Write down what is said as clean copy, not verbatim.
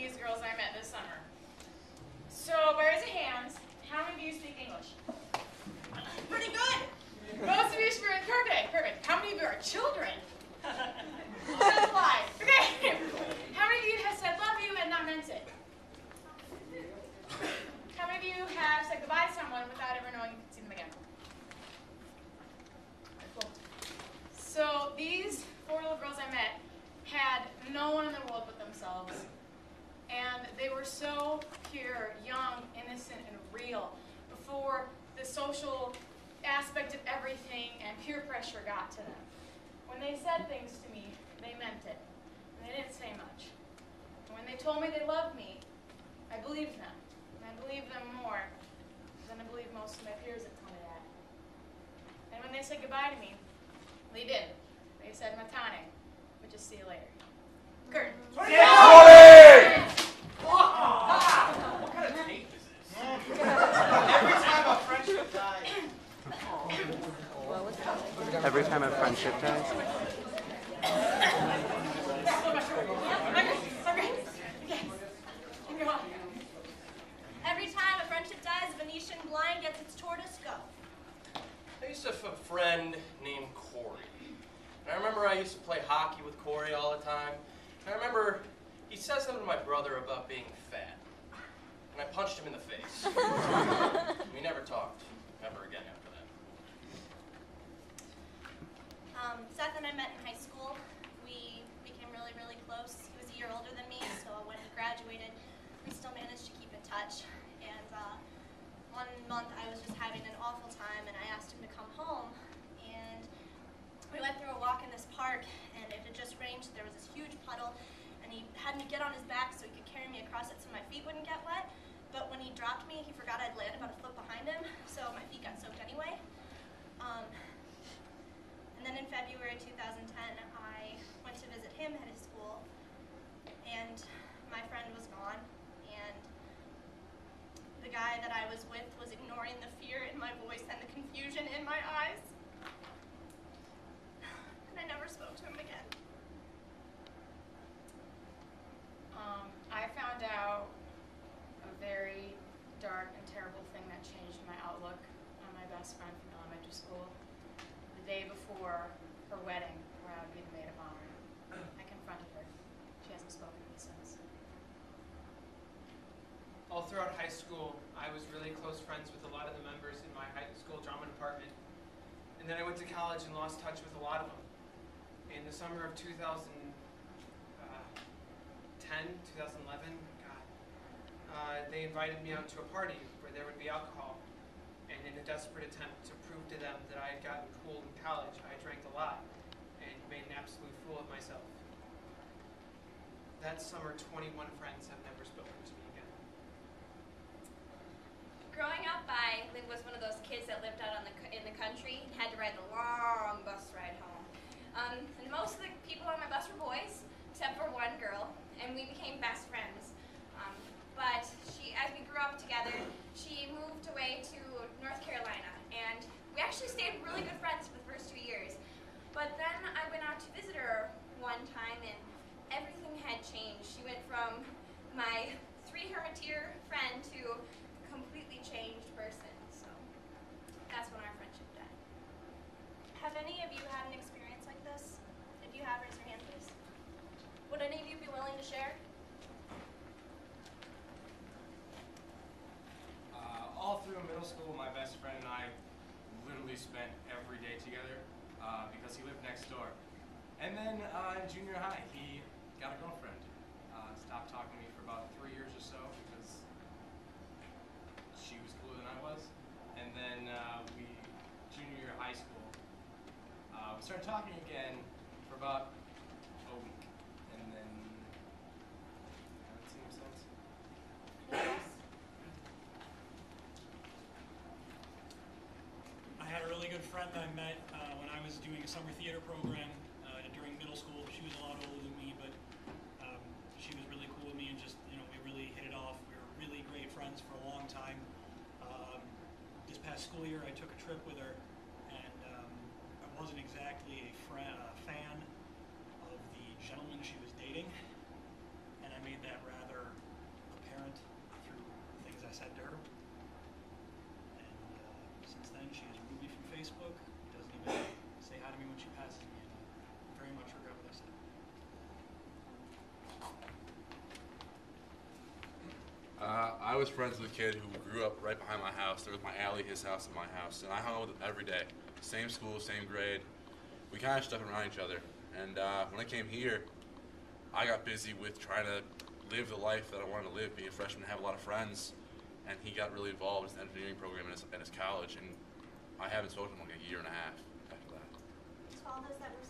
these girls I met this summer. So, by raise of hands, how many of you speak English? Pretty good. Most of you speak perfect. Perfect. How many of you are children? That's a lie. Okay. How many of you have said love you and not meant it? How many of you have said goodbye to someone without ever knowing you could see them again? Cool. So these 4 little girls I met had no one in the world but themselves. And they were so pure, young, innocent, and real before the social aspect of everything and peer pressure got to them. When they said things to me, they meant it. And they didn't say much. And when they told me they loved me, I believed them. And I believed them more than I believe most of my peers that told me that. And when they said goodbye to me, they didn't. They said matane, but just see you later. Curtin. What kind of tape is this? Every time a friendship dies. Every time a friendship dies? Every time a friendship dies, a Venetian blind gets its tortoise go. I used to have a friend named Corey. And I remember I used to play hockey with Corey all the time. And I remember he said something to my brother about being fat. And I punched him in the face. We never talked ever again after that. Seth and I met in high school. We became really, really close. He was a year older than me, so when he graduated, we still managed to keep in touch. And one month I was just having an awful time, and I asked him to come home. And we went through a walk in this park, and it had just rained. There was this huge puddle, and he had me get on his back so he could carry me across it so my feet wouldn't get wet. But when he dropped me, he forgot I'd land about a foot behind him, so my feet got soaked anyway. And then in February 2010, I went to visit him at his school, and my friend was gone, and the guy that I was with was ignoring the fear in my voice and the confusion in my eyes. And I never spoke to him again. I found out a very dark and terrible thing that changed my outlook on my best friend from elementary school. The day before her wedding, where I would be the maid of honor, I confronted her. She hasn't spoken to me since. All throughout high school, I was really close friends with a lot of the members in my high school drama department. And then I went to college and lost touch with a lot of them. In the summer of 2011, they invited me out to a party where there would be alcohol. And in a desperate attempt to prove to them that I had gotten cool in college, I drank a lot and made an absolute fool of myself. That summer, 21 friends have never spoken to me again. Growing up, I was one of those kids that lived out in the country and had to ride the long bus ride home. And most of the people on my bus were boys, except for one girl, and we became best friends. But as we grew up together, she moved away to North Carolina, and we actually stayed really good friends for the first 2 years. But then I went out to visit her one time, and everything had changed. She went from my 3 Hermetier friend to a completely changed person. So that's when our friendship died. Have any of you had an experience like this? If you have, raise your hand, please. Would any of you be willing to share? All through middle school, my best friend and I literally spent every day together because he lived next door. And then in junior high, he got a girlfriend. Stopped talking to me for about 3 years or so because she was cooler than I was. And then junior year of high school, we started talking again for about a week. And then haven't seen him since. I had a really good friend that I met when I was doing a summer theater program during middle school. She was a lot older than me, but she was really cool with me, and just, we really hit it off. We were really great friends for a long time. This past school year, I took a trip with her, and I wasn't exactly a fan of the gentleman she was dating, and I made that rather I was friends with a kid who grew up right behind my house. There was my alley, his house, and my house. And I hung out with him every day. Same school, same grade. We kind of stuck around each other. And when I came here, I got busy with trying to live the life that I wanted to live, be a freshman, have a lot of friends. And he got really involved in the engineering program in his college. And I haven't spoken to him in like a year and a half after that. To all those that were